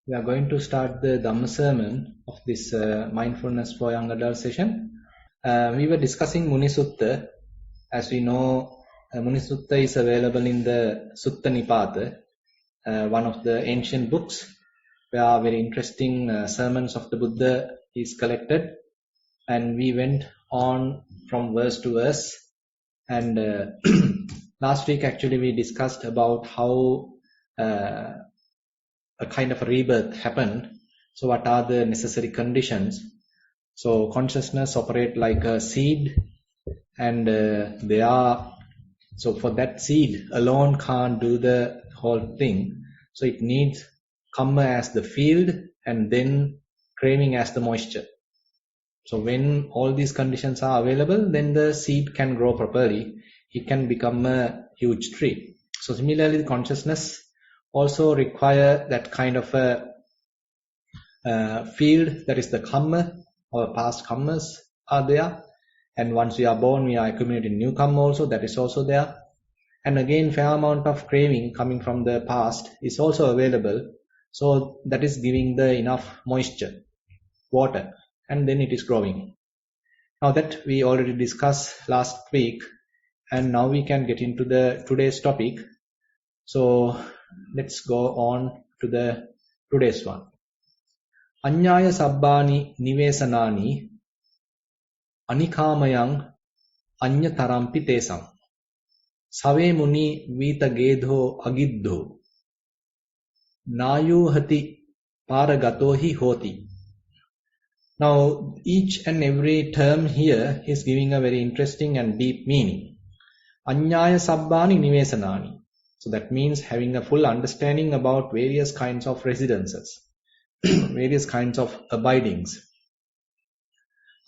We are going to start the Dhamma sermon of this Mindfulness for Young Adult session. We were discussing Muni Sutta. As we know, Muni Sutta is available in the Sutta Nipata, one of the ancient books, where very interesting sermons of the Buddha is collected. And we went on from verse to verse. And last week, actually, we discussed about how a kind of a rebirth happened. So what are the necessary conditions? So consciousness operate like a seed, and so for that seed alone can't do the whole thing. So it needs karma as the field and then craving as the moisture. So when all these conditions are available, then the seed can grow properly. It can become a huge tree. So similarly, the consciousness also require that kind of a field, that is the karma or past karmas are there. And once we are born, we are accumulating new karma also, that is also there. And again, fair amount of craving coming from the past is also available. So that is giving the enough moisture, water, and then it is growing. Now that we already discussed last week, and now we can get into the today's topic. So let's go on to the today's one. Anyaya sabbani nivesanani anikamayang anyatarampi tesam save muni vita gedho agiddho nayuhati paragatohi hoti. Now each and every term here is giving a very interesting and deep meaning. Anyaya sabbani nivesanani. So that means having a full understanding about various kinds of residences, various kinds of abidings.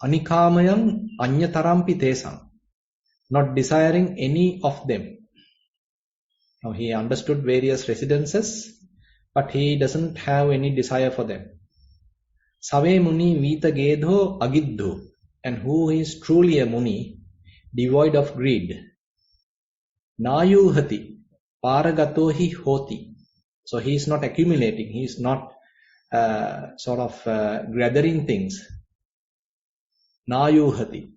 Anikamayam anyatarampi tesam. Not desiring any of them. Now he understood various residences, but he doesn't have any desire for them. Save muni vita gedho agiddho. And who is truly a muni, devoid of greed. Nayuhati paragatohi hoti. So he is not accumulating, he is not gathering things. Nayuhati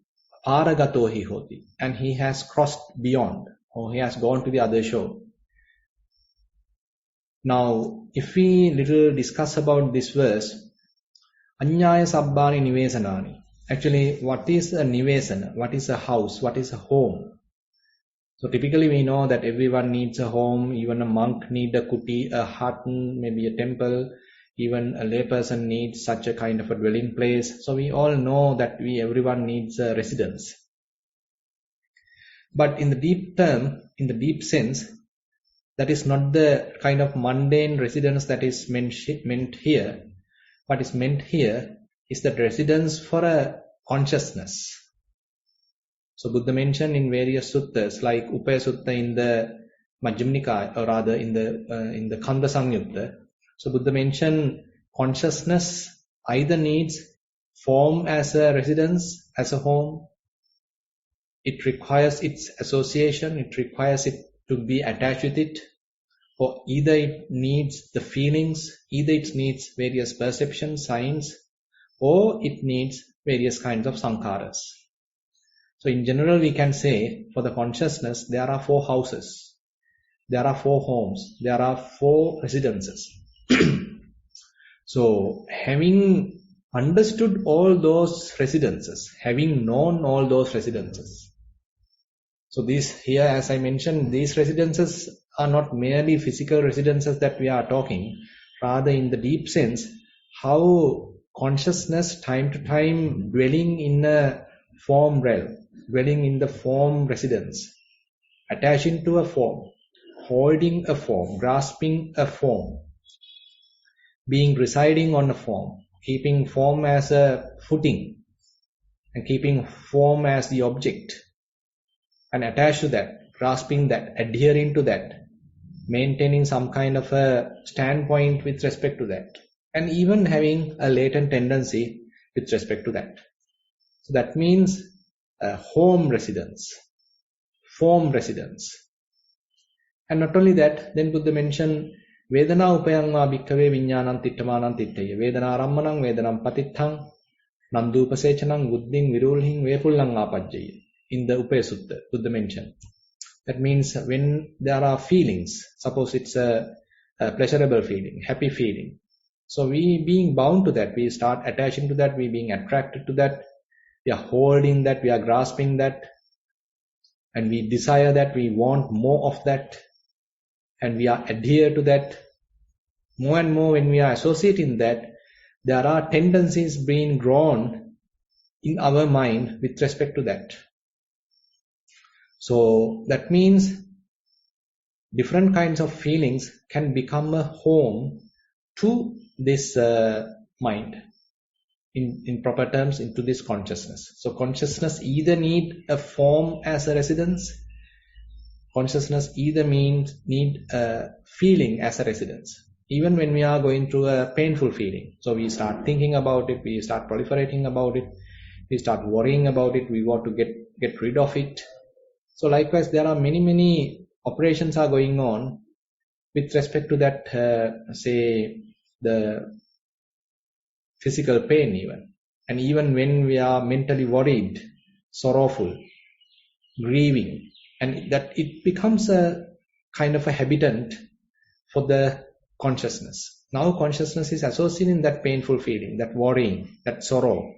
paragatohi hoti. And he has crossed beyond, or he has gone to the other shore. Now, if we little discuss about this verse, Anyaya sabbani nivesanani. Actually, what is a nivesana? What is a house? What is a home? So typically we know that everyone needs a home, even a monk needs a kuti, a hut, maybe a temple, even a layperson needs such a kind of a dwelling place. So we all know that everyone needs a residence. But in the deep term, in the deep sense, that is not the kind of mundane residence that is meant here. What is meant here is that residence for a consciousness. So Buddha mentioned in various suttas, like Upaya Sutta in the Majjhima Nikaya, or rather in the Kanda Samyutta. So Buddha mentioned consciousness either needs form as a residence, as a home. It requires its association, it requires it to be attached with it, or either it needs the feelings, either it needs various perceptions, signs, or it needs various kinds of sankharas. So in general, we can say for the consciousness, there are 4 houses, there are 4 homes, there are 4 residences. So having understood all those residences, having known all those residences. So these here, as I mentioned, these residences are not merely physical residences that we are talking, rather in the deep sense, how consciousness time to time dwelling in a form realm, dwelling in the form residence, attaching to a form, holding a form, grasping a form, being residing on a form, keeping form as a footing, and keeping form as the object, and attached to that, grasping that, adhering to that, maintaining some kind of a standpoint with respect to that, and even having a latent tendency with respect to that. So that means home residence, form residence. And not only that, then Buddha mentioned Vedana upayangva bhikkhave viññānaṁ tiṭṭhamaanaṁ tiṭṭhaya. Vedana rammanam vedanam patittham nandupasechanam buddhim virulhim vepullam āpajjaya. In the Upaya Sutta, Buddha mentioned. That means when there are feelings, suppose it's a pleasurable feeling, happy feeling. So we being bound to that, we start attaching to that, we being attracted to that, we are holding that, we are grasping that, and we desire that, we want more of that, and we are adhere to that. More and more when we are associating that, there are tendencies being grown in our mind with respect to that. So that means different kinds of feelings can become a home to this mind, in proper terms, into this consciousness. So consciousness either need a form as a residence, consciousness either need a feeling as a residence. Even when we are going through a painful feeling, so we start thinking about it, we start proliferating about it, we start worrying about it, we want to get rid of it. So likewise, there are many operations are going on with respect to that, say, the physical pain even. And even when we are mentally worried, sorrowful, grieving, and that it becomes a kind of a habitant for the consciousness. Now consciousness is associating that painful feeling, that worrying, that sorrow,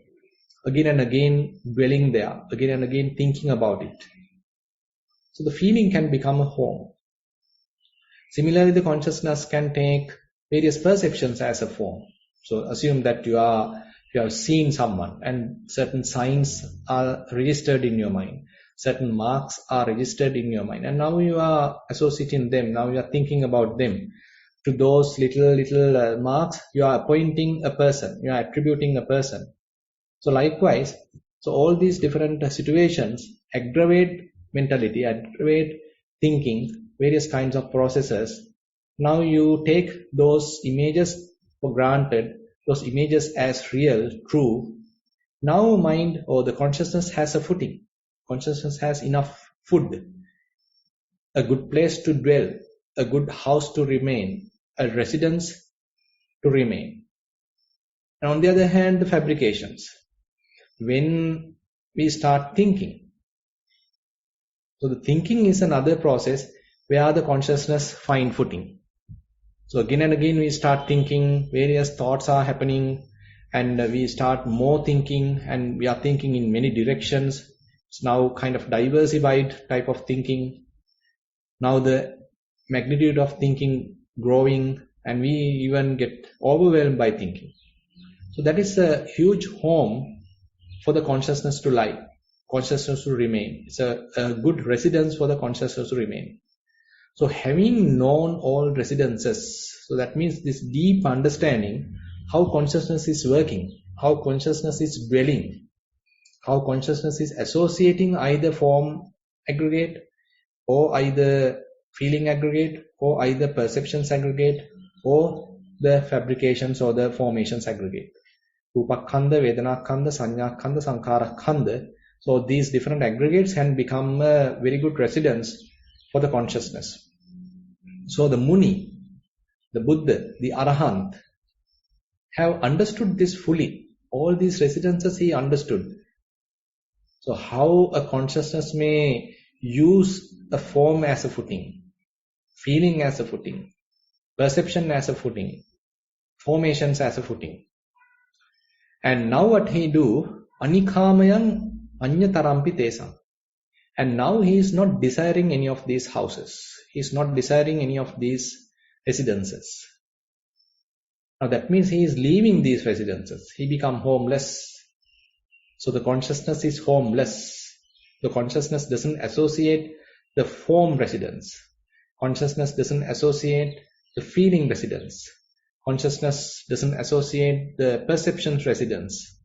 again and again dwelling there, again and again thinking about it. So the feeling can become a home. Similarly, the consciousness can take various perceptions as a form. So assume that you have seen someone and certain signs are registered in your mind, certain marks are registered in your mind, and now you are associating them, now you are thinking about them. To those little marks, you are appointing a person, you are attributing a person. So likewise, so all these different situations aggravate mentality, aggravate thinking, various kinds of processes. Now you take those images for granted, those images as real, true. Now mind or the consciousness has a footing. Consciousness has enough food, a good place to dwell, a good house to remain, a residence to remain. And on the other hand, the fabrications. When we start thinking, so the thinking is another process where the consciousness find footing. So again and again we start thinking, various thoughts are happening, and we start more thinking, and we are thinking in many directions. It's now kind of diversified type of thinking. Now the magnitude of thinking growing, and we even get overwhelmed by thinking. So that is a huge home for the consciousness to lie, consciousness to remain. It's a good residence for the consciousness to remain. So having known all residences, so that means this deep understanding how consciousness is working, how consciousness is dwelling, how consciousness is associating either form aggregate or either feeling aggregate or either perceptions aggregate or the fabrications or the formations aggregate. Rupakkhandha, Vedanakhandha, Sannyakhandha, Sankharakkhandha. So these different aggregates can become a very good residence for the consciousness. So the Muni, the Buddha, the Arahant have understood this fully. All these residences he understood. So how a consciousness may use a form as a footing, feeling as a footing, perception as a footing, formations as a footing. And now what he do, Anikhamayang Anyatarampi Tesam. And now he is not desiring any of these houses. He is not desiring any of these residences. Now that means he is leaving these residences. He become homeless. So the consciousness is homeless. The consciousness doesn't associate the form residence. Consciousness doesn't associate the feeling residence. Consciousness doesn't associate the perceptions residence.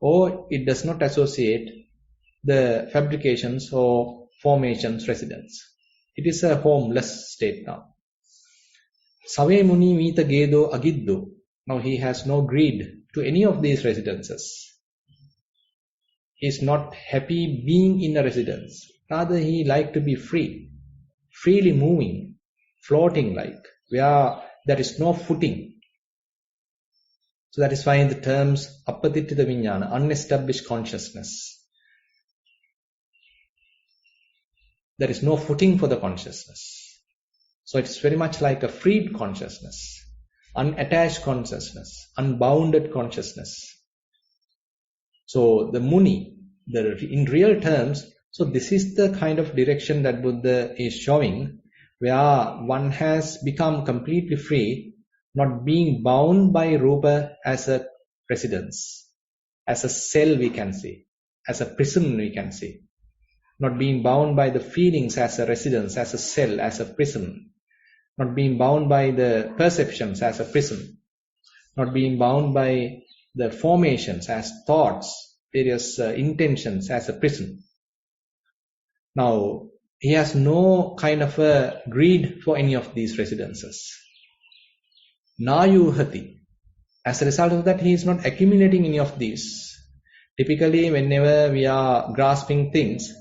Or it does not associate the fabrications or formations residence. It is a homeless state now. Save Muni Mita Gedo Agiddo. Now he has no greed to any of these residences. He is not happy being in a residence. Rather he like to be free, freely moving, floating like, where there is no footing. So that is why the terms apatittita vijnana, unestablished consciousness. There is no footing for the consciousness. So it's very much like a freed consciousness, unattached consciousness, unbounded consciousness. So the Muni, in real terms, so this is the kind of direction that Buddha is showing, where one has become completely free, not being bound by rupa as a residence, as a cell we can say, as a prison we can say, not being bound by the feelings as a residence, as a cell, as a prison, not being bound by the perceptions as a prison, not being bound by the formations as thoughts, various intentions as a prison. Now, he has no kind of a greed for any of these residences. Nayuhati. As a result of that, he is not accumulating any of these. Typically, whenever we are grasping things,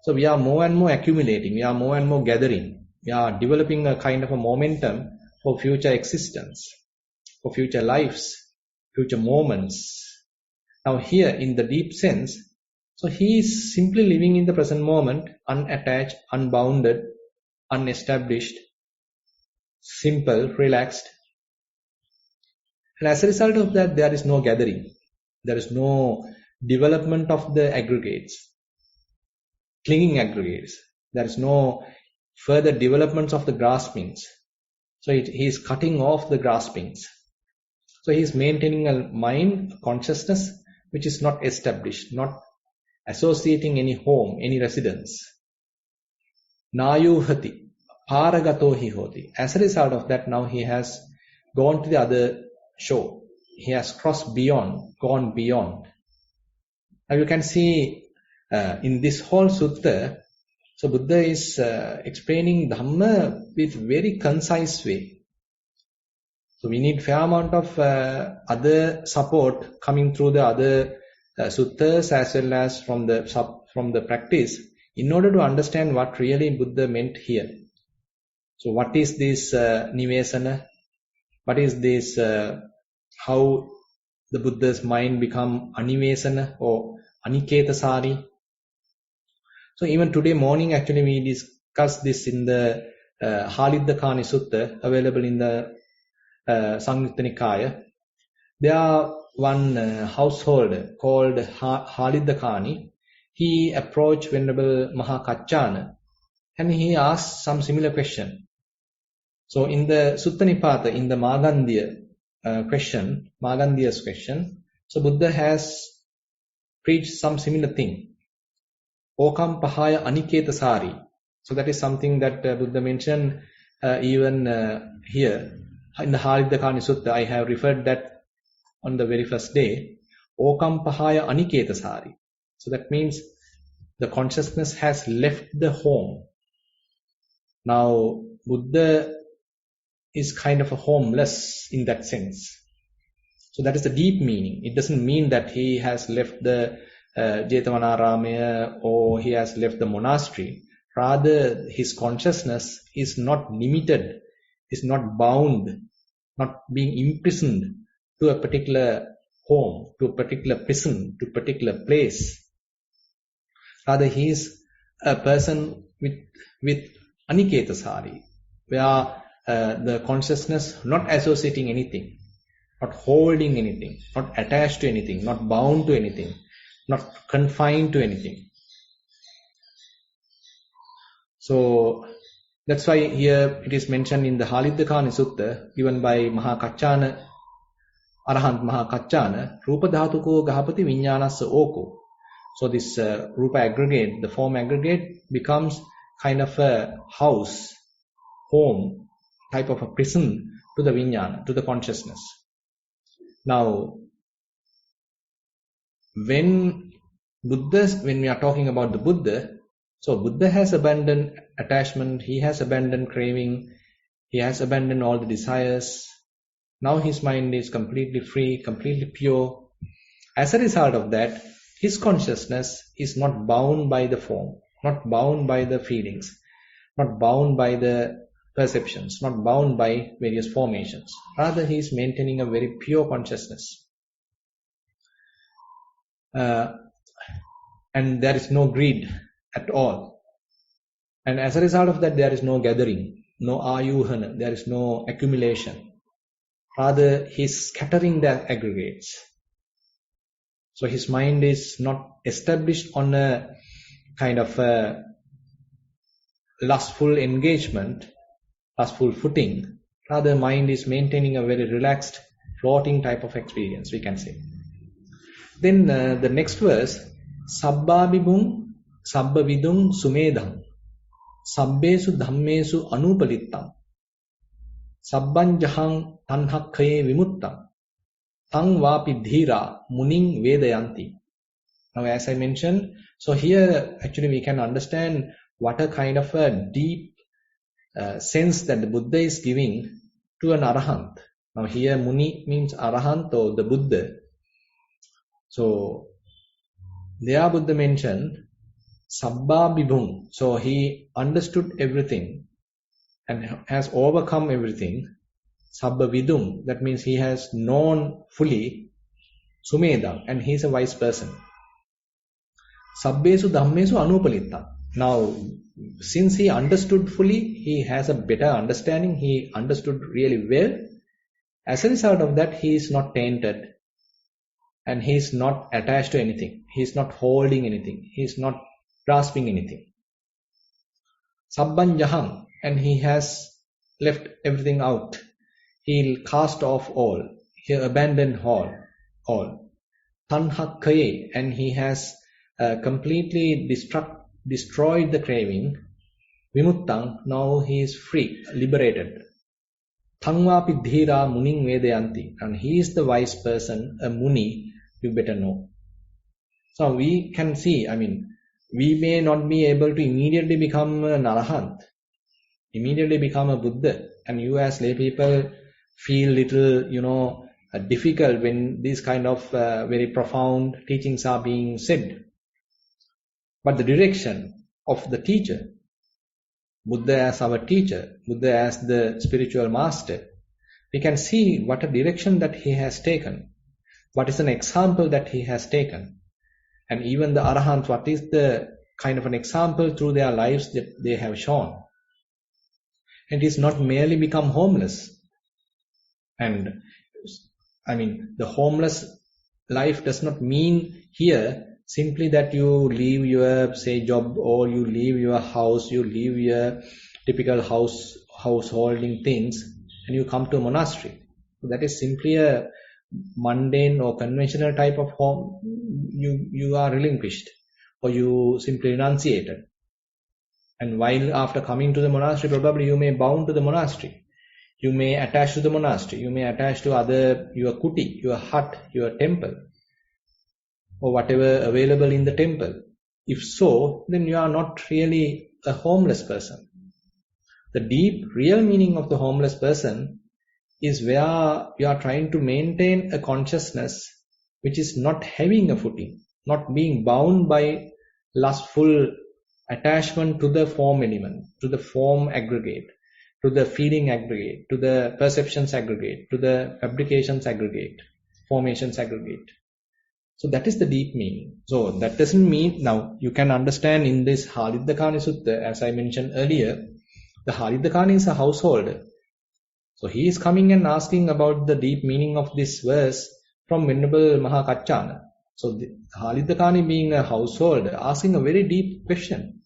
so we are more and more accumulating, we are more and more gathering, we are developing a kind of a momentum for future existence, for future lives, future moments. Now here, in the deep sense, so he is simply living in the present moment, unattached, unbounded, unestablished, simple, relaxed. And as a result of that, there is no gathering. There is no development of the aggregates, clinging aggregates. There is no further developments of the graspings. So he is cutting off the graspings. So he is maintaining a mind, a consciousness, which is not established, not associating any home, any residence. Nayuhati, paragato hi hoti. As a result of that, now he has gone to the other shore. He has crossed beyond, gone beyond. Now you can see in this whole sutta, so Buddha is explaining Dhamma with very concise way. So we need fair amount of other support coming through the other suttas as well as from the practice in order to understand what really Buddha meant here. So what is this nivesana? What is this, how the Buddha's mind become anivesana or aniketasari? So even today morning actually we discussed this in the Haliddakani Sutta available in the Samyutta Nikaya. There are one householder called Haliddakani. He approached Venerable Mahakaccana and he asked some similar question. So in the Sutta Nipata, in the Magandiya's question, so Buddha has preached some similar thing. Okam Pahaya Aniketasari. So that is something that Buddha mentioned even here in the Haliddakani Sutta. I have referred that on the very first day. Okam Pahaya Aniketasari. So that means the consciousness has left the home. Now Buddha is kind of a homeless in that sense. So that is the deep meaning. It doesn't mean that he has left the Jetavanaramaya or he has left the monastery. Rather, his consciousness is not limited, is not bound, not being imprisoned to a particular home, to a particular prison, to a particular place. Rather, he is a person with Aniketasari, where the consciousness not associating anything, not holding anything, not attached to anything, not bound to anything, not confined to anything. So that's why here it is mentioned in the Haliddakani Sutta given by Mahakaccana, Arahant Mahakaccana, Rupa Dhatuko Gahapati Vijnanassa Oko. So this Rupa aggregate, the form aggregate becomes kind of a house, home, type of a prison to the Vijnana, to the consciousness. Now, when we are talking about the Buddha, so Buddha has abandoned attachment, he has abandoned craving, he has abandoned all the desires. Now his mind is completely free, completely pure. As a result of that, his consciousness is not bound by the form, not bound by the feelings, not bound by the perceptions, not bound by various formations. Rather, he is maintaining a very pure consciousness. And there is no greed at all. And as a result of that, there is no gathering, no ayuhana, there is no accumulation. Rather, he is scattering the aggregates. So his mind is not established on a kind of a lustful engagement, lustful footing. Rather, mind is maintaining a very relaxed, floating type of experience, we can say. Then the next verse, Sabbabibung Sabbavidung Sumedham Sabbesu Dhammesu Anupalittam Sabbanjahang Tanhakkaye Vimuttam Tang Vapi Dhira Muning Vedayanti. Now, as I mentioned, so here actually we can understand what a kind of a deep sense that the Buddha is giving to an Arahant. Now, here Muni means Arahant or the Buddha. So, there Buddha mentioned Sabba Bibhung. So, he understood everything and has overcome everything. Sabba Vidung, that means he has known fully Sumedha, and he is a wise person. Sabbesu Dhammesu Anupalitta. Now, since he understood fully, he has a better understanding, he understood really well. As a result of that, he is not tainted and he is not attached to anything. He is not holding anything. He is not grasping anything. Sabban Jaham, and he has left everything out. He'll cast off all. He'll abandon all. Tanhakkaye, and he has completely destroyed the craving. Vimuttang, now he is free, liberated. Thangvapi dhira muning vedayanti, and he is the wise person, a muni, you better know. So we can see, we may not be able to immediately become an arahant, immediately become a Buddha, and you as lay people feel little, difficult when these kind of very profound teachings are being said. But the direction of the teacher, Buddha as our teacher, Buddha as the spiritual master, we can see what a direction that he has taken, what is an example that he has taken. And even the Arahants, what is the kind of an example through their lives that they have shown. And it is not merely become homeless. And the homeless life does not mean here simply that you leave your, say, job, or you leave your house, you leave your typical householding things, and you come to a monastery. So that is simply a mundane or conventional type of home. You are relinquished, or you simply renunciated. And while after coming to the monastery, probably you may bound to the monastery. You may attach to the monastery. You may attach to your kuti, your hut, your temple, or whatever available in the temple. If so, then you are not really a homeless person. The deep, real meaning of the homeless person is where you are trying to maintain a consciousness which is not having a footing, not being bound by lustful attachment to the form element, to the form aggregate, to the feeling aggregate, to the perceptions aggregate, to the fabrications aggregate, formations aggregate. So that is the deep meaning. So that doesn't mean, now you can understand in this Haliddakani Sutta, as I mentioned earlier, the Haliddakani is a householder. So he is coming and asking about the deep meaning of this verse from Venerable Mahakaccana. So the Haliddakani being a householder, asking a very deep question.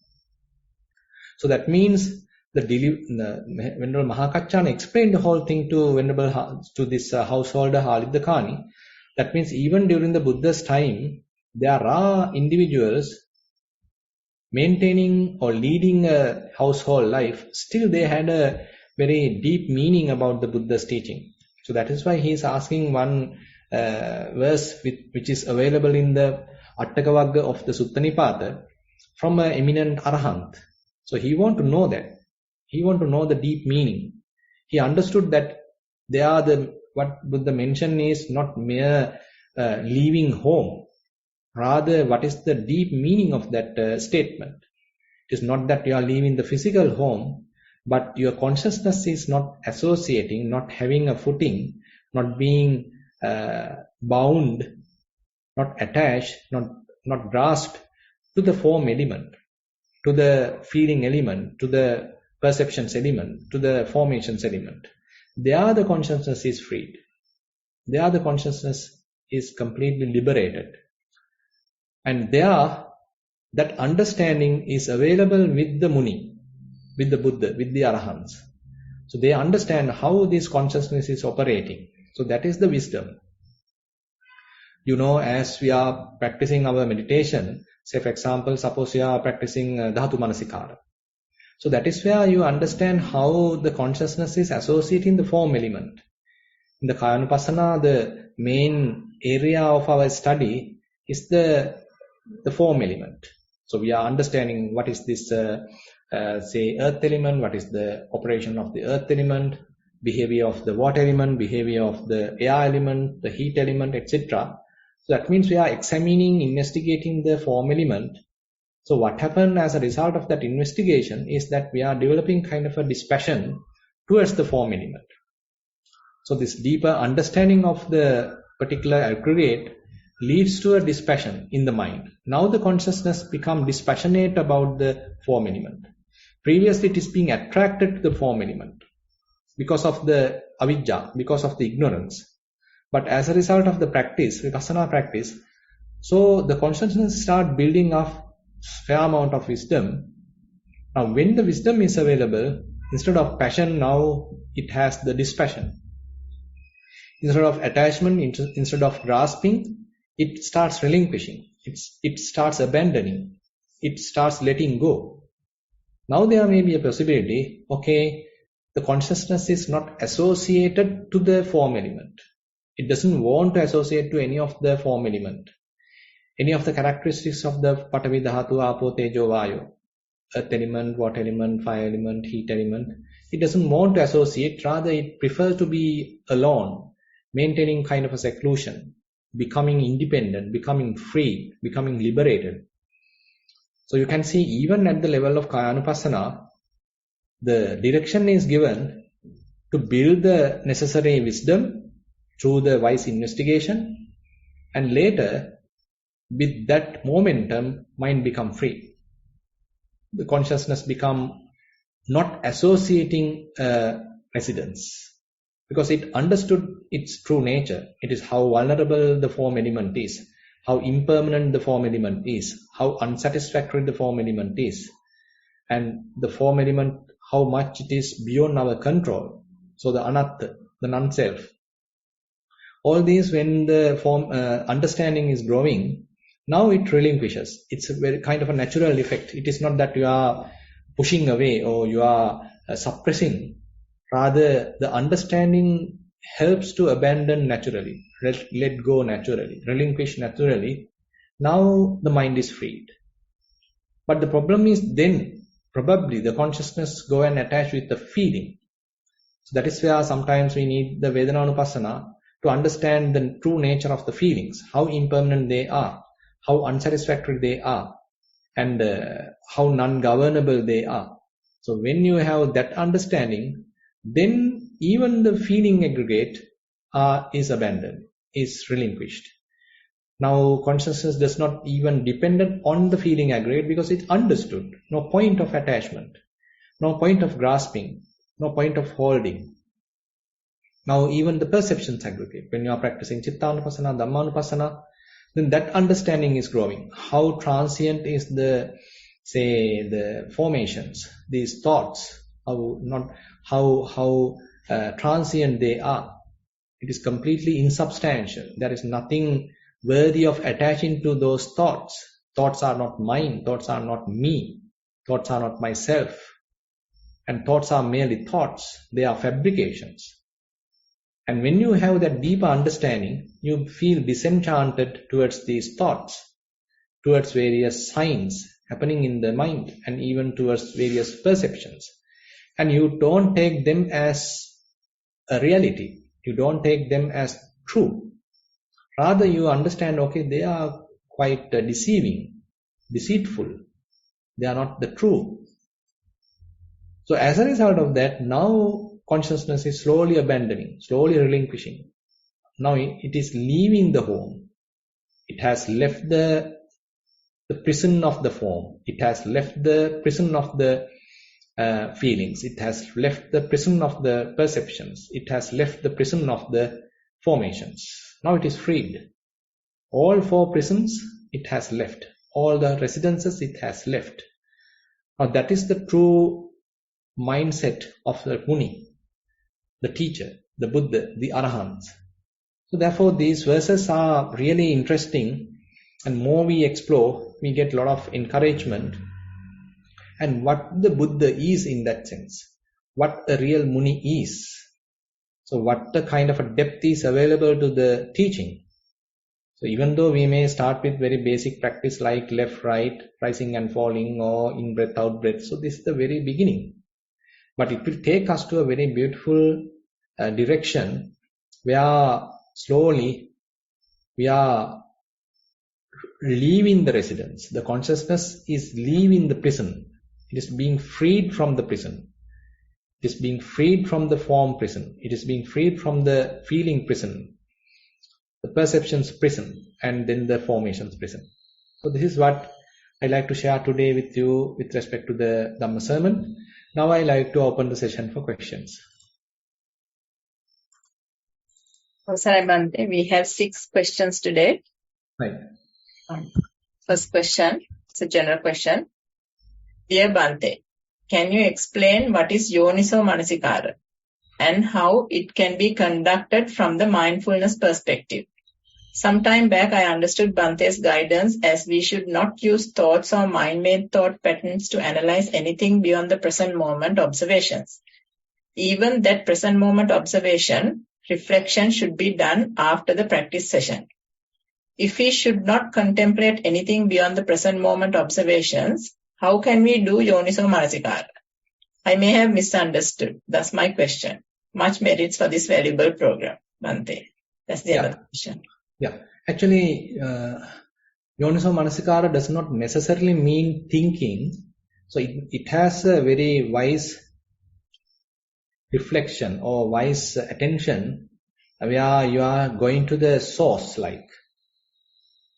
So that means Venerable Mahakaccana explained the whole thing to this householder Haliddakani. That means even during the Buddha's time, there are individuals maintaining or leading a household life. Still they had a very deep meaning about the Buddha's teaching. So that is why he is asking one verse which is available in the Attakavagga of the Sutta Nipata from an eminent Arahant. So he want to know that. He want to know the deep meaning. He understood that what Buddha mentioned is not mere leaving home. Rather, what is the deep meaning of that statement? It is not that you are leaving the physical home, but your consciousness is not associating, not having a footing, not being bound, not attached, not grasped to the form element, to the feeling element, to the perceptions element, to the formations element. There the consciousness is freed. There the consciousness is completely liberated. And there that understanding is available with the Muni, with the Buddha, with the Arahants. So they understand how this consciousness is operating. So that is the wisdom. You know, as we are practicing our meditation, say for example, suppose you are practicing Dhatu Manasikara. So that is where you understand how the consciousness is associating the form element. In the Kayanupassana, the main area of our study is the form element. So we are understanding what is this, say, earth element, what is the operation of the earth element, behavior of the water element, behavior of the air element, the heat element, etc. So that means we are examining, investigating the form element. So what happened as a result of that investigation is that we are developing kind of a dispassion towards the form element. So this deeper understanding of the particular aggregate leads to a dispassion in the mind. Now the consciousness becomes dispassionate about the form element. Previously it is being attracted to the form element because of the avidya, because of the ignorance. But as a result of the practice, vipassana practice, so the consciousness start building up fair amount of wisdom. Now when the wisdom is available, instead of passion, now it has the dispassion. Instead of attachment, instead of grasping, it starts relinquishing. It starts abandoning. It starts letting go. Now there may be a possibility, okay, the consciousness is not associated to the form element. It doesn't want to associate to any of the form element, any of the characteristics of the Patavi, Dhatu, Apo, Tejo, Vayu, earth element, water element, fire element, heat element. It doesn't want to associate, rather it prefers to be alone, maintaining kind of a seclusion, becoming independent, becoming free, becoming liberated. So you can see even at the level of Kayanupassana, the direction is given to build the necessary wisdom through the wise investigation, and later with that momentum mind become free. The consciousness become not associating residence, because it understood its true nature. It is how vulnerable the form element is, how impermanent the form element is, how unsatisfactory the form element is, and the form element, how much it is beyond our control. So the anatta, the non-self. All these, when the form understanding is growing, now it relinquishes. It's a very kind of a natural effect. It is not that you are pushing away or you are suppressing. Rather, the understanding helps to abandon naturally, let go naturally, relinquish naturally. Now the mind is freed. But the problem is then probably the consciousness go and attach with the feeling. So that is where sometimes we need the Vedananupassana to understand the true nature of the feelings, how impermanent they are, how unsatisfactory they are, and how non-governable they are. So when you have that understanding, then even the feeling aggregate is abandoned, is relinquished. Now consciousness does not even depend on the feeling aggregate because it understood. No point of attachment, no point of grasping, no point of holding. Now even the perceptions aggregate. When you are practicing Chittanupassana, Dhammanupassana, then that understanding is growing. How transient is the, say, the formations, these thoughts, how transient they are. It is completely insubstantial. There is nothing worthy of attaching to those thoughts. Thoughts are not mine. Thoughts are not me. Thoughts are not myself. And thoughts are merely thoughts. They are fabrications. And when you have that deeper understanding, you feel disenchanted towards these thoughts, towards various signs happening in the mind, and even towards various perceptions. And you don't take them as a reality. You don't take them as true. Rather, you understand, okay, they are quite deceiving, deceitful. They are not the true. So as a result of that, now consciousness is slowly abandoning, slowly relinquishing. Now it is leaving the home. It has left the prison of the form. It has left the prison of the feelings. It has left the prison of the perceptions. It has left the prison of the formations. Now it is freed. All four prisons it has left. All the residences it has left. Now that is the true mindset of the Muni, the teacher, the Buddha, the Arahants. So therefore these verses are really interesting, and more we explore, we get a lot of encouragement. And what the Buddha is in that sense, what a real Muni is. So what the kind of a depth is available to the teaching. So even though we may start with very basic practice like left, right, rising and falling, or in breath, out breath. So this is the very beginning. But it will take us to a very beautiful direction where slowly we are leaving the residence. The consciousness is leaving the prison. It is being freed from the prison. It is being freed from the form prison. It is being freed from the feeling prison, the perceptions prison, and then the formations prison. So this is what I like to share today with you with respect to the Dhamma sermon. Now I like to open the session for questions. Sorry, Bhante, we have 6 questions today. Right. First question, it's a general question. Dear Bhante, can you explain what is Yoniso Manasikara and how it can be conducted from the mindfulness perspective? Some time back I understood Bhante's guidance as we should not use thoughts or mind-made thought patterns to analyze anything beyond the present moment observations. Even that present moment observation, reflection should be done after the practice session. If we should not contemplate anything beyond the present moment observations, how can we do Yoniso Manasikara? I may have misunderstood. That's my question. Much merits for this valuable program, Bhante. That's the other question. Yeah. Actually, Yoniso Manasikara does not necessarily mean thinking. So it has a very wise reflection or wise attention where you are going to the source like.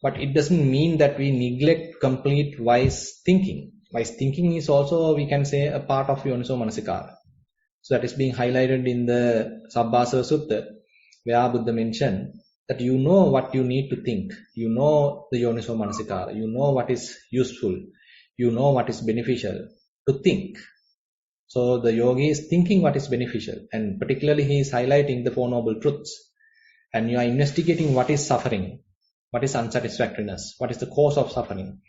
But it doesn't mean that we neglect complete wise thinking. Wise thinking is also, we can say, a part of Yoniso Manasikara. So that is being highlighted in the Sabbasava Sutta, where Buddha mentioned that you know what you need to think. You know the Yoniso Manasikara. You know what is useful. You know what is beneficial to think. So the yogi is thinking what is beneficial, and particularly he is highlighting the Four Noble Truths. And you are investigating what is suffering, what is unsatisfactoriness, what is the cause of suffering,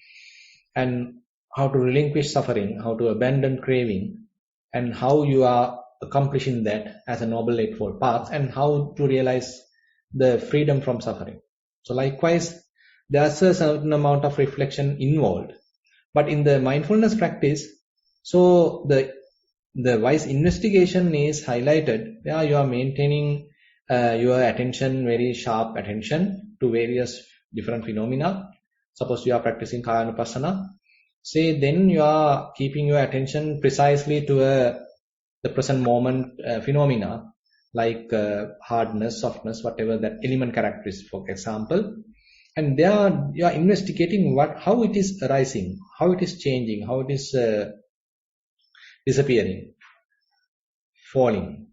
and how to relinquish suffering, how to abandon craving, and how you are accomplishing that as a Noble Eightfold Path, and how to realize the freedom from suffering. So likewise, there's a certain amount of reflection involved. But in the mindfulness practice, so the wise investigation is highlighted where you are maintaining your attention, very sharp attention to various different phenomena. Suppose you are practicing Kayanupassana. Say then you are keeping your attention precisely to the present moment phenomena, like hardness, softness, whatever that element character is, for example. And there you are investigating how it is arising, how it is changing, how it is disappearing, falling.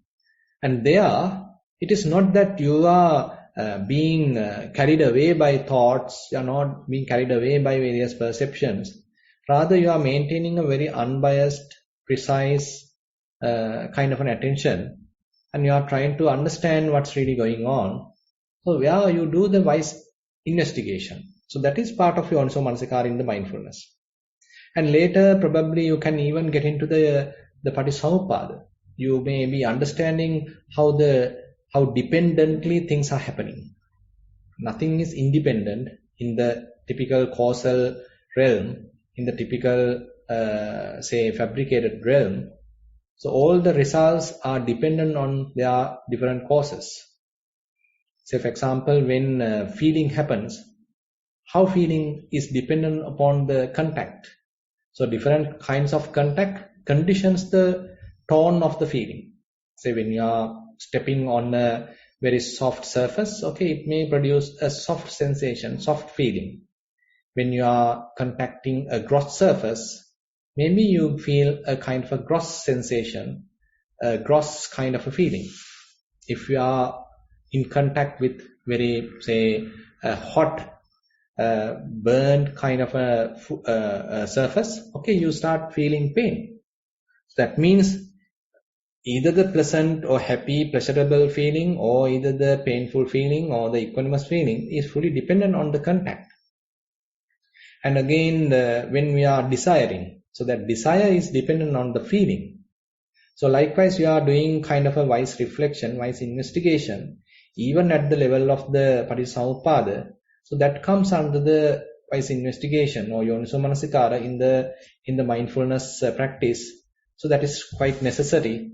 And there, it is not that you are being carried away by thoughts, you are not being carried away by various perceptions. Rather, you are maintaining a very unbiased, precise kind of an attention, and you are trying to understand what's really going on. So where you do the wise investigation. So that is part of your Yoniso Manasikara in the mindfulness. And later, probably you can even get into the Patisamuppada. You may be understanding how dependently things are happening. Nothing is independent in the typical causal realm, in the typical, say, fabricated realm. So all the results are dependent on their different causes. Say, for example, when feeling happens, how feeling is dependent upon the contact. So different kinds of contact conditions the tone of the feeling. Say when you are stepping on a very soft surface, okay, it may produce a soft sensation, soft feeling. When you are contacting a gross surface, maybe you feel a kind of a gross sensation, a gross kind of a feeling. If you are in contact with very, say, a hot, burned kind of a surface, okay, you start feeling pain. That means either the pleasant or happy, pleasurable feeling, or either the painful feeling or the equanimous feeling is fully dependent on the contact. And again, when we are desiring, so that desire is dependent on the feeling. So likewise, you are doing kind of a wise reflection, wise investigation, even at the level of the Patissamuppada. So that comes under the wise investigation or Yoniso Manasikara in the mindfulness practice. So that is quite necessary.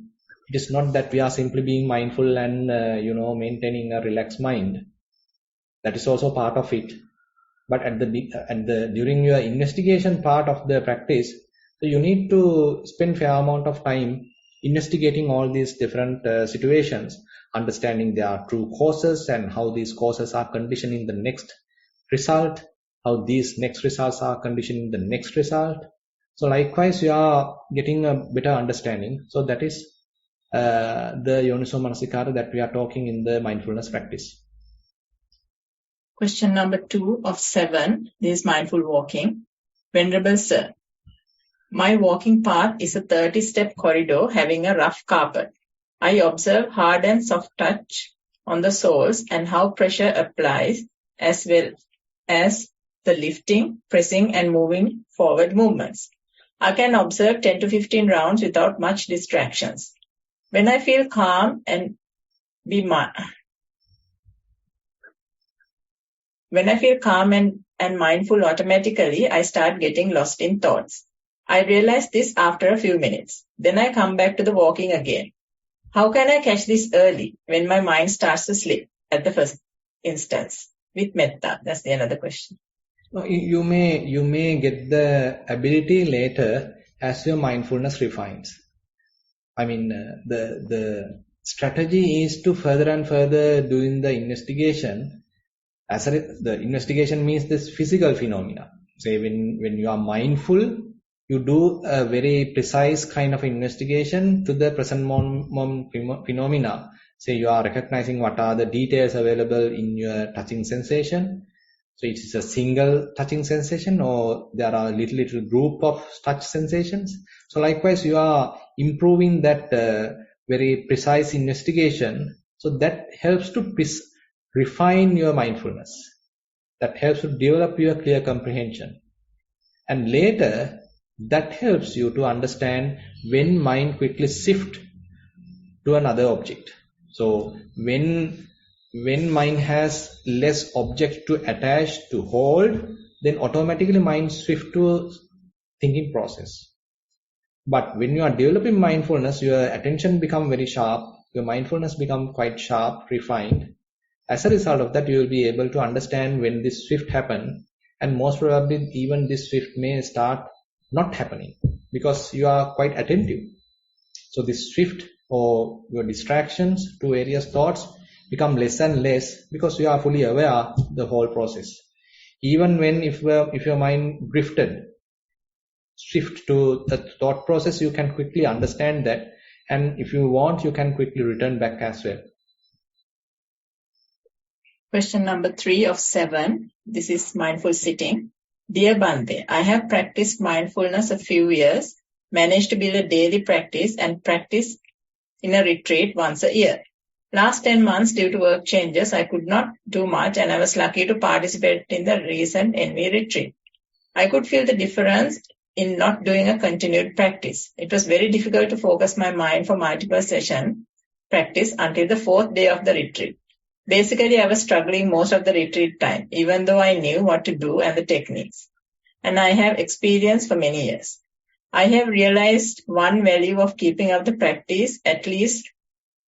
It is not that we are simply being mindful and maintaining a relaxed mind. That is also part of it. But during your investigation part of the practice, so you need to spend fair amount of time investigating all these different situations, understanding their true causes and how these causes are conditioning the next result, how these next results are conditioning the next result. So likewise, you are getting a better understanding. So that is the Yoniso Manasikara that we are talking in the mindfulness practice. Question number 2 of 7. This is mindful walking. Venerable Sir, my walking path is a 30-step corridor having a rough carpet. I observe hard and soft touch on the soles and how pressure applies, as well as the lifting, pressing and moving forward movements. I can observe 10 to 15 rounds without much distractions. When I feel calm and mindful, automatically I start getting lost in thoughts. I realize this after a few minutes. Then I come back to the walking again. How can I catch this early when my mind starts to slip at the first instance? With metta, that's the another question. You may get the ability later as your mindfulness refines. I mean, the strategy is to further and further doing the investigation. The investigation means this physical phenomena. Say when you are mindful, you do a very precise kind of investigation to the present moment phenomena. Say you are recognizing what are the details available in your touching sensation. So it is a single touching sensation or there are little group of touch sensations. So likewise, you are improving that very precise investigation. So that helps to refine your mindfulness. That helps to develop your clear comprehension. And later, that helps you to understand when mind quickly shift to another object. So when mind has less object to attach, to hold, then automatically mind shift to thinking process. But when you are developing mindfulness, your attention become very sharp, your mindfulness become quite sharp, refined. As a result of that, you will be able to understand when this shift happen, and most probably even this shift may start not happening because you are quite attentive. So this shift or your distractions to various thoughts become less and less because you are fully aware of the whole process. Even when if your mind drifted, shift to the thought process, you can quickly understand that, and if you want, you can quickly return back as well. Question number 3 of 7. This is mindful sitting. Dear Bhante, I have practiced mindfulness a few years, managed to build a daily practice and practice in a retreat once a year. Last 10 months, due to work changes, I could not do much and I was lucky to participate in the recent NV retreat. I could feel the difference in not doing a continued practice. It was very difficult to focus my mind for multiple session practice until the 4th day of the retreat. Basically, I was struggling most of the retreat time, even though I knew what to do and the techniques. And I have experience for many years. I have realized one value of keeping up the practice, at least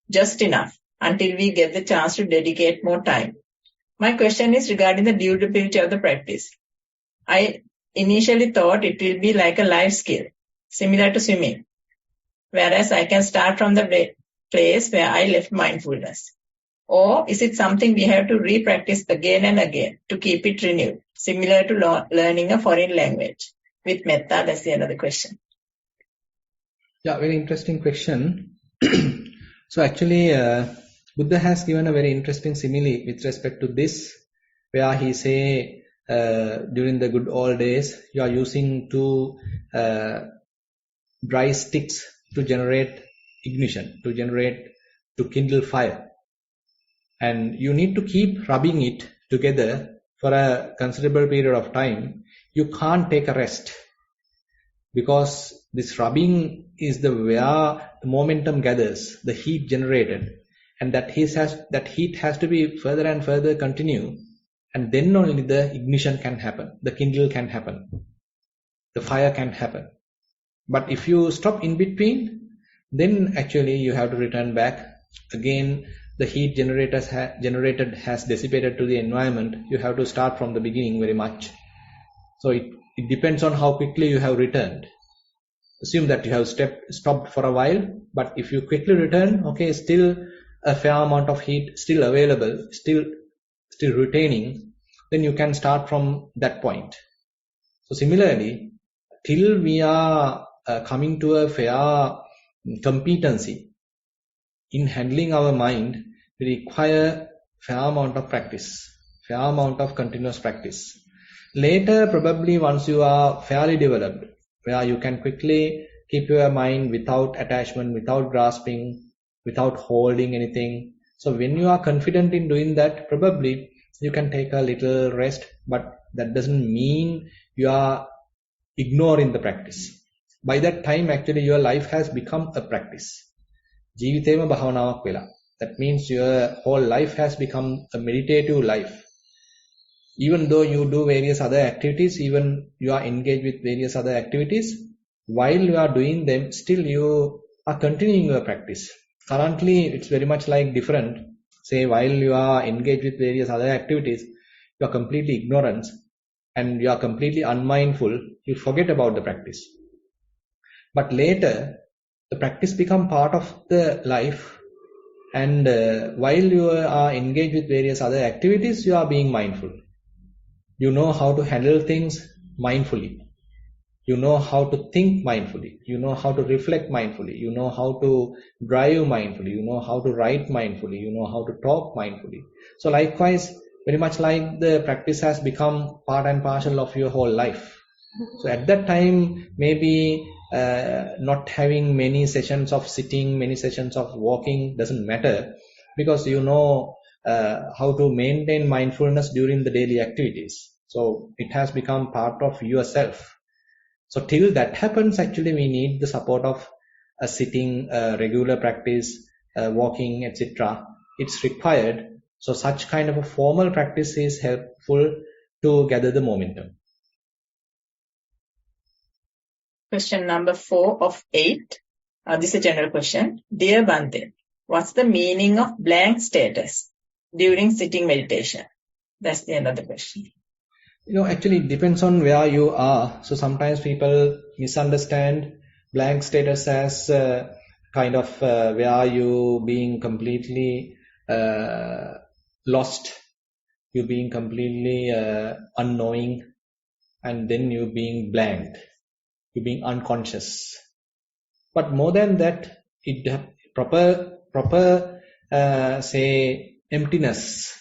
just enough, until we get the chance to dedicate more time. My question is regarding the durability of the practice. I initially thought it will be like a life skill, similar to swimming. whereas I can start from the place where I left mindfulness? Or is it something we have to re-practice again and again to keep it renewed, similar to learning a foreign language? With metta, that's the another question. Yeah, very interesting question. So actually, Buddha has given a very interesting simile with respect to this, where he say, during the good old days, you are using two dry sticks to generate ignition, to kindle fire. And you need to keep rubbing it together for a considerable period of time. You can't take a rest, because this rubbing is where the momentum gathers, the heat generated, and that heat has to be further and further continue, and then only the ignition can happen, the kindle can happen, the fire can happen. But if you stop in between, then actually you have to return back again. The heat generated has dissipated to the environment. You have to start from the beginning very much. So it depends on how quickly you have returned. Assume that you have stopped for a while, but if you quickly return, okay, still a fair amount of heat still available, still retaining, then you can start from that point. So similarly, till we are coming to a fair competency in handling our mind, we require fair amount of practice, fair amount of continuous practice. Later, probably once you are fairly developed, where you can quickly keep your mind without attachment, without grasping, without holding anything. So when you are confident in doing that, probably you can take a little rest, but that doesn't mean you are ignoring the practice. By that time, actually, your life has become a practice. Jivitema bhavanavak vela. That means your whole life has become a meditative life. Even though you do various other activities, even you are engaged with various other activities, while you are doing them, still you are continuing your practice. Currently, it's very much like different. Say, while you are engaged with various other activities, you are completely ignorant and you are completely unmindful, you forget about the practice. But later, the practice become part of the life, and while you are engaged with various other activities, you are being mindful. You know how to handle things mindfully. You know how to think mindfully. You know how to reflect mindfully. You know how to drive mindfully. You know how to write mindfully. You know how to talk mindfully. So likewise, very much like the practice has become part and parcel of your whole life. So at that time, maybe not having many sessions of sitting, many sessions of walking doesn't matter, because you know how to maintain mindfulness during the daily activities. So it has become part of yourself. So till that happens, actually we need the support of a sitting, regular practice, walking, etc. It's required. So such kind of a formal practice is helpful to gather the momentum. Question number 4 of 8. This is a general question. Dear Bhante, what's the meaning of blank status during sitting meditation? That's the another question. Actually it depends on where you are. So sometimes people misunderstand blank status as kind of where you being completely lost, you being completely unknowing, and then you being blank, you being unconscious. But more than that, it proper say emptiness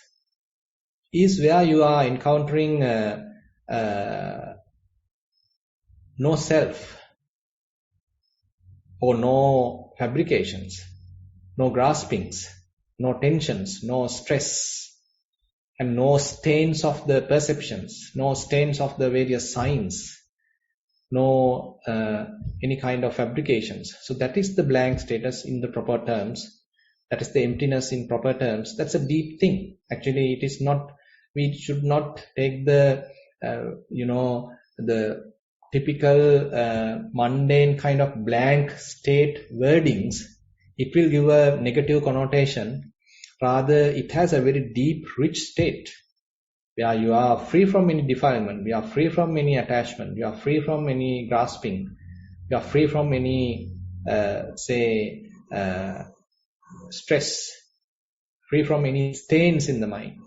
is where you are encountering no self, or no fabrications, no graspings, no tensions, no stress, and no stains of the perceptions, no stains of the various signs, no any kind of fabrications. So that is the blank status in the proper terms. That is the emptiness in proper terms. That's a deep thing. Actually, it is not. We should not take the the typical mundane kind of blank state wordings. It will give a negative connotation. Rather, it has a very deep, rich state where you are free from any defilement, you are free from any attachment, you are free from any grasping, you are free from any stress, free from any stains in the mind.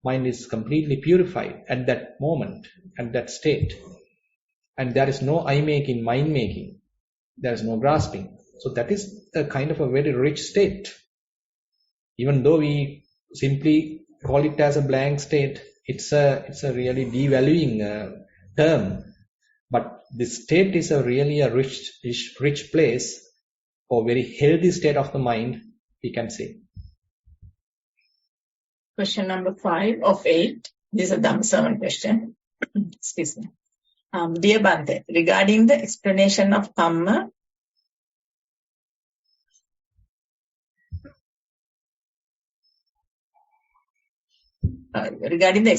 Mind is completely purified at that moment, at that state. And there is no I making, mind making. There is no grasping. So that is a kind of a very rich state. Even though we simply call it as a blank state, it's a really devaluing term. But this state is really a rich place, or very healthy state of the mind, we can say. Question number 5 of 8. This is a Dhamma sermon question. Excuse me. Dear Bhante, regarding the explanation of Kamma, Kamma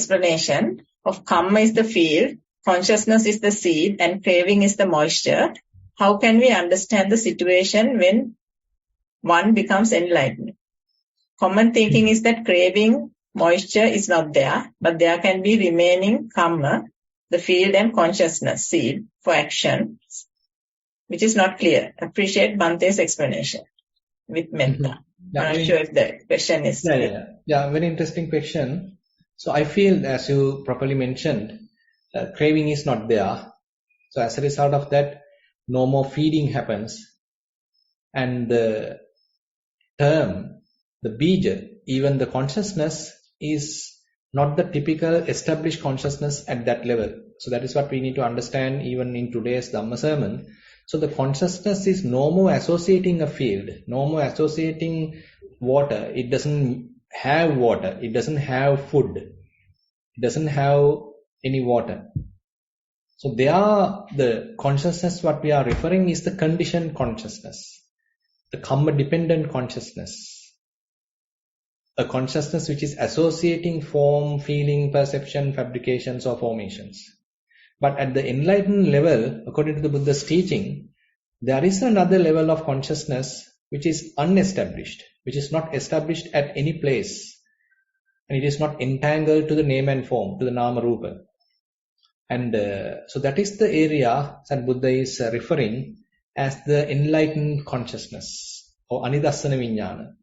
is the field, consciousness is the seed, and craving is the moisture. How can we understand the situation when one becomes enlightened? Common thinking is that craving, moisture is not there, but there can be remaining Kamma, the field and consciousness, seed, for action, which is not clear. Appreciate Bhante's explanation with metta. I'm not sure if the question is clear. Yeah, very interesting question. So I feel, as you properly mentioned, craving is not there. So as a result of that, no more feeding happens. And the term, the bija, even the consciousness, is not the typical established consciousness at that level. So that is what we need to understand even in today's Dhamma sermon. So the consciousness is no more associating a field, no more associating water. It doesn't have water. It doesn't have food. It doesn't have any water. So the consciousness what we are referring is the conditioned consciousness, the karma-dependent consciousness. A consciousness which is associating form, feeling, perception, fabrications or formations. But at the enlightened level, according to the Buddha's teaching, there is another level of consciousness which is unestablished, which is not established at any place. And it is not entangled to the name and form, to the nama rupa. And so that is the area that Buddha is referring as the enlightened consciousness or anidassana vijnana,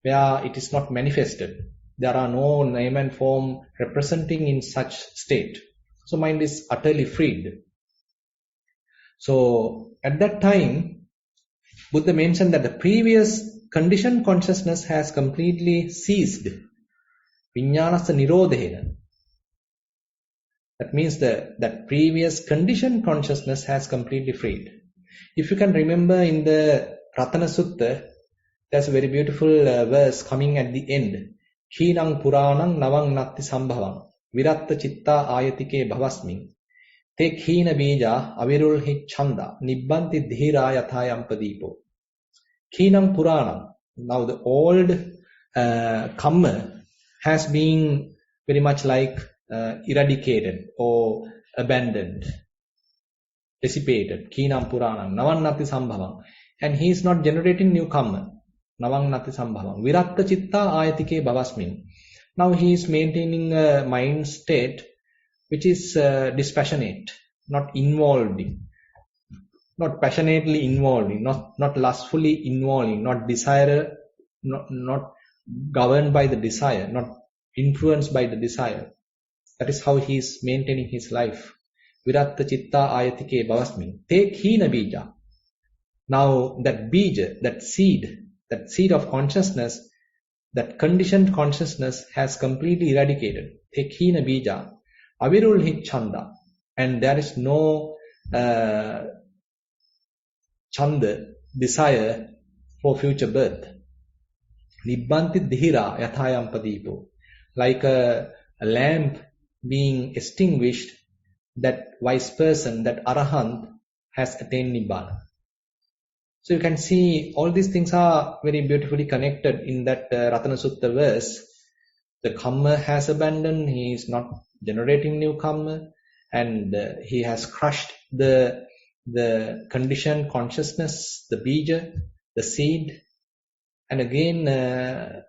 where it is not manifested. There are no name and form representing in such state. So mind is utterly freed. So at that time, Buddha mentioned that the previous conditioned consciousness has completely ceased. Vijnanasa nirodhena. That means that previous conditioned consciousness has completely freed. If you can remember in the Ratana Sutta, there's a very beautiful verse coming at the end. Khinang puranang navang natti sambhavang viratta chitta ayatike bhavasmi te khina bija avirulhi chanda nibbanti dhira yathayam padipo. Khinang puranang. Now the old kamma has been very much like eradicated or abandoned, dissipated. Khinam puranam, navan nati sambhavam. And he is not generating new karma. Navan nati sambhavam. Viratta chitta ayatike bhavasmin. Now he is maintaining a mind state which is dispassionate, not involving, not passionately involving, not lustfully involving, not desire, not governed by the desire, not influenced by the desire. That is how he is maintaining his life. Viratta chitta ayatike bhavasmin. Te khina bija. Now that bija, that seed of consciousness, that conditioned consciousness has completely eradicated. Te khina bija. Avirulhi chanda. And there is no chanda, desire for future birth. Nibbanti dhira yathayam padipo. Like a lamp being extinguished, that wise person, that arahant, has attained nibbana. So you can see all these things are very beautifully connected in that Ratana Sutta verse. The karma has abandoned, he is not generating new karma, and he has crushed the conditioned consciousness, the bija, the seed, and again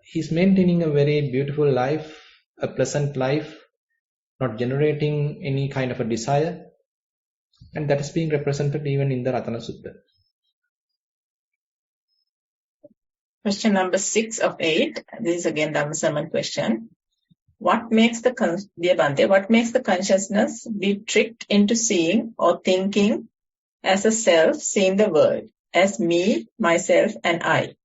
he's maintaining a very beautiful life, a pleasant life, not generating any kind of a desire, and that is being represented even in the Ratana Sutta. Question number 6 of 8. This is again the Dhammasaman question. Dear Bhante, what makes the consciousness be tricked into seeing or thinking as a self, seeing the world as me, myself, and I?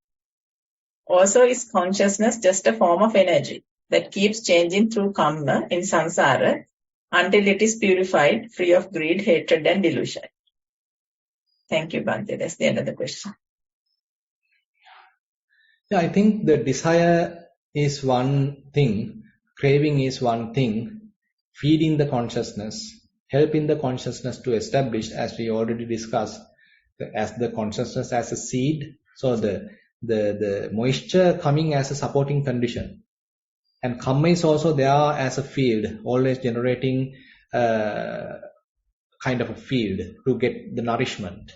Also, is consciousness just a form of energy that keeps changing through karma in samsara until it is purified, free of greed, hatred, and delusion? Thank you, Bhante. That's the end of the question. Yeah, I think the desire is one thing, craving is one thing, feeding the consciousness, helping the consciousness to establish, as we already discussed, as the consciousness as a seed, so the moisture coming as a supporting condition. And karma is also there as a field, always generating kind of a field to get the nourishment.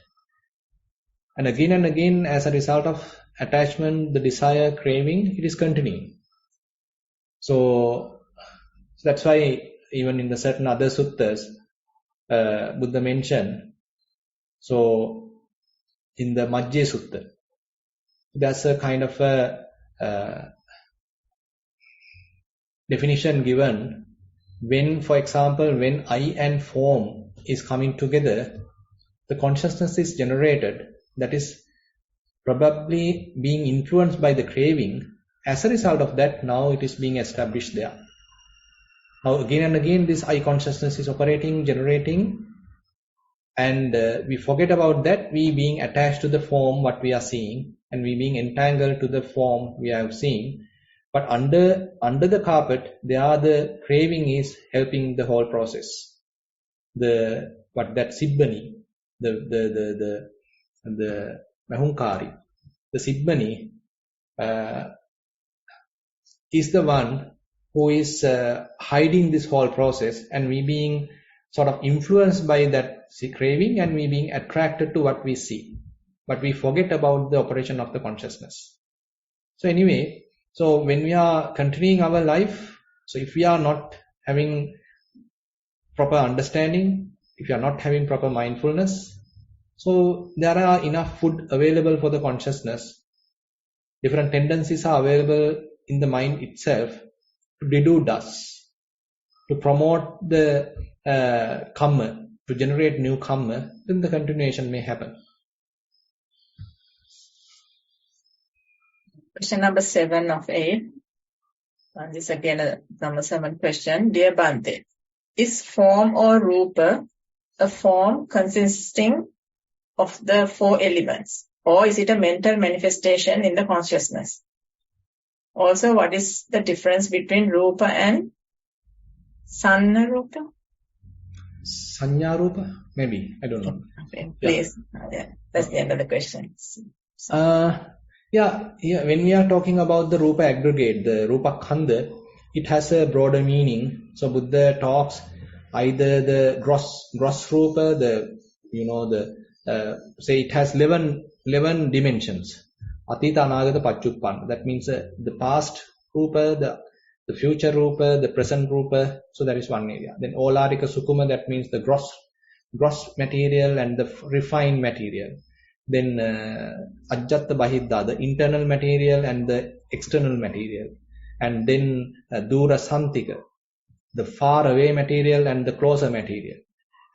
And again, as a result of attachment, the desire, craving, it is continuing. So that's why even in the certain other suttas, Buddha mentioned, so in the Majjhe Sutta, there's a kind of a definition given when, for example, when I and form is coming together, the consciousness is generated that is probably being influenced by the craving. As a result of that, now it is being established there. Now again and again this I consciousness is operating, generating, and we forget about that, we being attached to the form what we are seeing, and we being entangled to the form we are seeing. But under the carpet, the craving is helping the whole process. The Siddhani, the Mahunkari, the Siddhani is the one who is hiding this whole process, and we being sort of influenced by that craving, and we being attracted to what we see. But we forget about the operation of the consciousness. So anyway, so when we are continuing our life, so if we are not having proper understanding, if you are not having proper mindfulness, so there are enough food available for the consciousness. Different tendencies are available in the mind itself to deduce us, to promote the karma, to generate new karma, then the continuation may happen. Question number 7 of 8. And this again a number 7 question. Dear Bhante, is form or rupa a form consisting of the 4 elements, or is it a mental manifestation in the consciousness? Also, what is the difference between rupa and sanna rupa? Sanya rupa? Maybe, I don't know. Okay, please. Yeah, that's the end of the question. Yeah, when we are talking about the rupa aggregate, the rupa khanda, it has a broader meaning. So Buddha talks either the gross rupa, say it has 11 dimensions. Atita anagata pachuppan. That means the past rupa, the future rupa, the present rupa. So that is one area. Then olarika sukuma, that means the gross material and the refined material. Then ajjatta bahidda, the internal material and the external material. And then dura santika, the far away material and the closer material.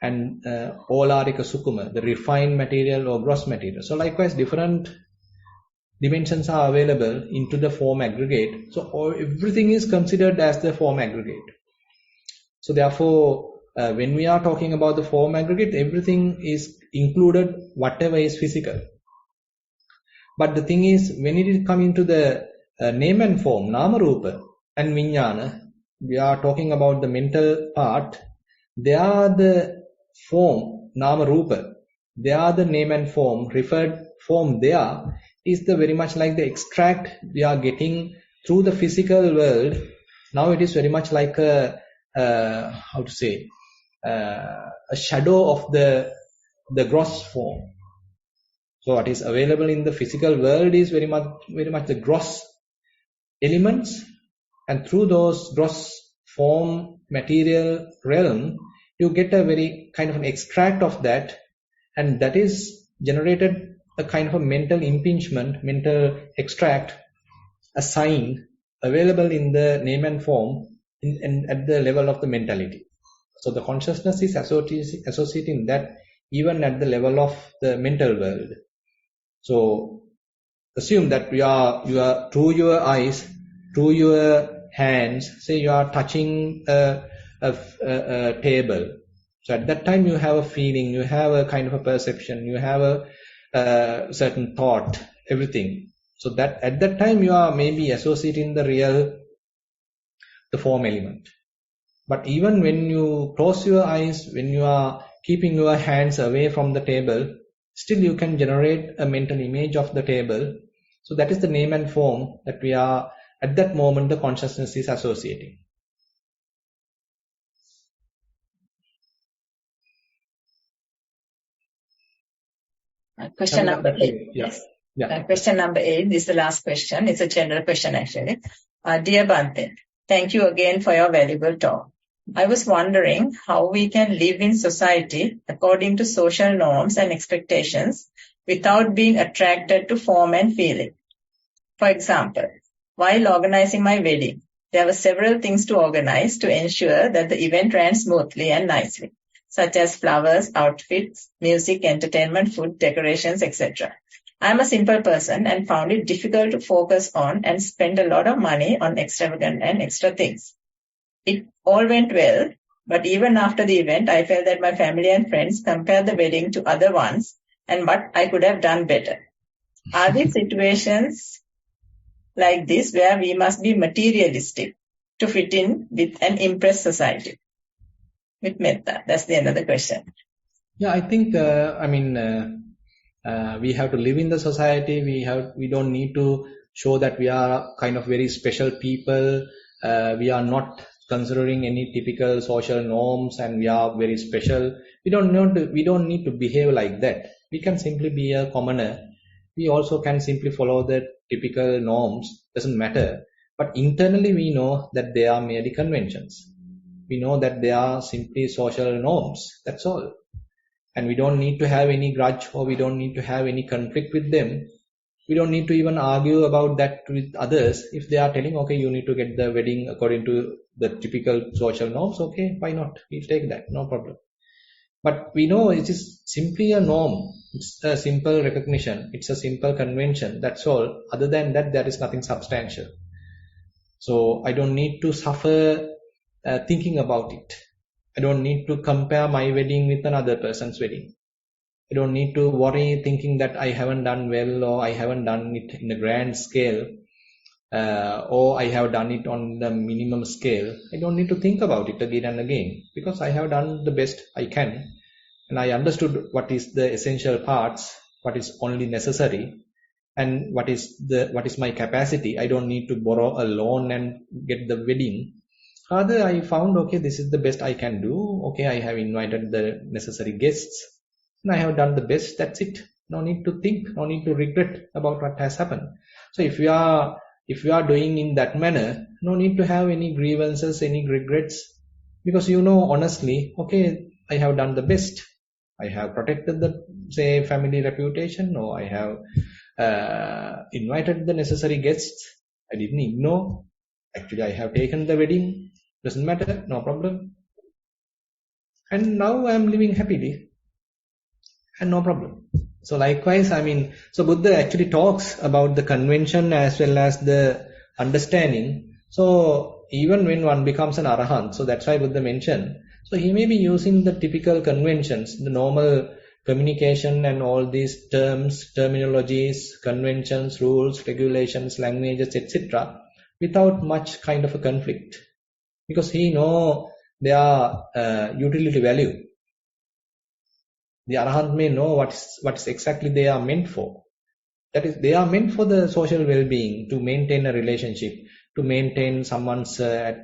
And olarika sukuma, the refined material or gross material. So likewise, different dimensions are available into the form aggregate. So everything is considered as the form aggregate. So therefore, when we are talking about the form aggregate, everything is included, whatever is physical. But the thing is, when it is coming to the name and form, nama rupa and vijnana, we are talking about the mental part. They are the form, nama rupa. They are the name and form. Referred form there is the very much like the extract we are getting through the physical world. Now it is very much like a shadow of the gross form. So what is available in the physical world is very much the gross elements, and through those gross form material realm, you get a very kind of an extract of that, and that is generated a kind of a mental impingement, mental extract, a sign available in the name and form at the level of the mentality. So the consciousness is associating that even at the level of the mental world. So assume that you are through your eyes, through your hands, say you are touching a table. So at that time you have a feeling, you have a kind of a perception, you have a certain thought, everything. So that at that time you are maybe associating the form element. But even when you close your eyes, when you are keeping your hands away from the table, still you can generate a mental image of the table. So that is the name and form that we are, at that moment, the consciousness is associating. Question number 8. Yes. Yeah. Question number 8. This is the last question. It's a general question actually. Dear Bhante, thank you again for your valuable talk. I was wondering how we can live in society according to social norms and expectations without being attracted to form and feeling. For example, while organizing my wedding, there were several things to organize to ensure that the event ran smoothly and nicely, such as flowers, outfits, music, entertainment, food, decorations, etc. I am a simple person and found it difficult to focus on and spend a lot of money on extravagant and extra things. It all went well, but even after the event, I felt that my family and friends compared the wedding to other ones and what I could have done better. Are there situations like this where we must be materialistic to fit in with and impress society? With metta. That's the end of the question. Yeah, I think, we have to live in the society. We don't need to show that we are kind of very special people. We are not considering any typical social norms and we are very special. We don't need to behave like that. We can simply be a commoner. We also can simply follow the typical norms. Doesn't matter. But internally we know that they are merely conventions. We know that they are simply social norms. That's all. And we don't need to have any grudge or we don't need to have any conflict with them. We don't need to even argue about that with others. If they are telling, okay, you need to get the wedding according to the typical social norms, okay, why not? We'll take that, no problem. But we know it is simply a norm. It's a simple recognition. It's a simple convention. That's all. Other than that, there is nothing substantial. So I don't need to suffer thinking about it. I don't need to compare my wedding with another person's wedding. I don't need to worry thinking that I haven't done well or I haven't done it in a grand scale or I have done it on the minimum scale. I don't need to think about it again and again because I have done the best I can and I understood what is the essential parts, what is only necessary and what is my capacity. I don't need to borrow a loan and get the wedding. Rather, I found, okay, this is the best I can do. Okay, I have invited the necessary guests. And I have done the best. That's it. No need to think, no need to regret about what has happened. So if you are doing in that manner, no need to have any grievances, any regrets, because you know honestly, okay, I have done the best. I have protected the, say, family reputation, or I have invited the necessary guests. I didn't ignore. Actually, I have taken the wedding. Doesn't matter, no problem. And now I am living happily. And no problem. So likewise, so Buddha actually talks about the convention as well as the understanding. So even when one becomes an arahant, so that's why Buddha mentioned, so he may be using the typical conventions, the normal communication and all these terms, terminologies, conventions, rules, regulations, languages, etc., without much kind of a conflict. Because he know their utility value. The Arahant may know what is exactly they are meant for. That is, they are meant for the social well-being, to maintain a relationship, to maintain someone's, good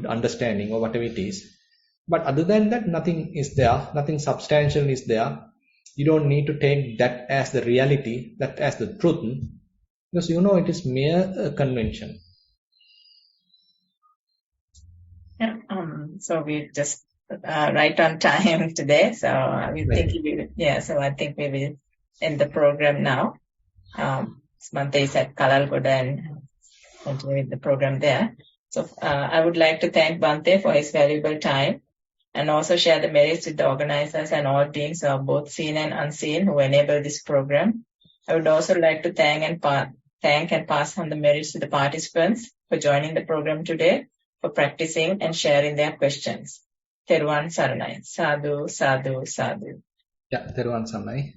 understanding or whatever it is. But other than that, nothing is there, nothing substantial is there. You don't need to take that as the reality, that as the truth, because you know it is mere convention. Yeah, so we just right on time today. So I think we will end the program now. Bhante is at Kalalgoda and continue with the program there. So I would like to thank Bhante for his valuable time and also share the merits with the organizers and all beings of both seen and unseen who enabled this program. I would also like to thank and pass on the merits to the participants for joining the program today, for practicing and sharing their questions. Theruvan Saranai. Sadhu, sadhu, sadhu. Yeah, Theruvan Saranai.